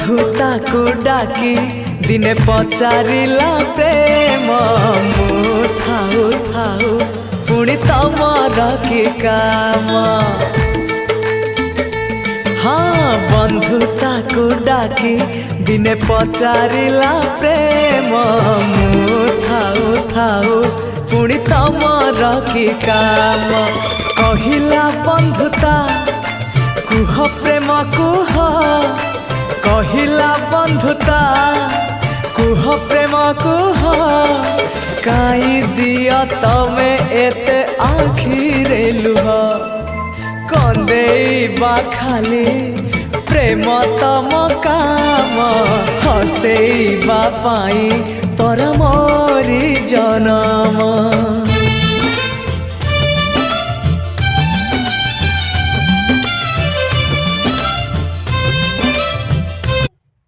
बंधुताकू डाकी दिने पचारिला प्रेम मु थाऊ थाऊ पुणी तमर कि काम। हाँ बंधुताकू डाकी दिने पचारिला प्रेम मु थाऊ थाऊ पुणी तमर कि काम। कहिला बंधुता कुह प्रेम कुह कहिला बंधुता कुह प्रेम कुह काई दिया तमे एते आखिरे लुह कंदेबा खाली प्रेम तम काम हसेबा पाई तोर मोरी जनम।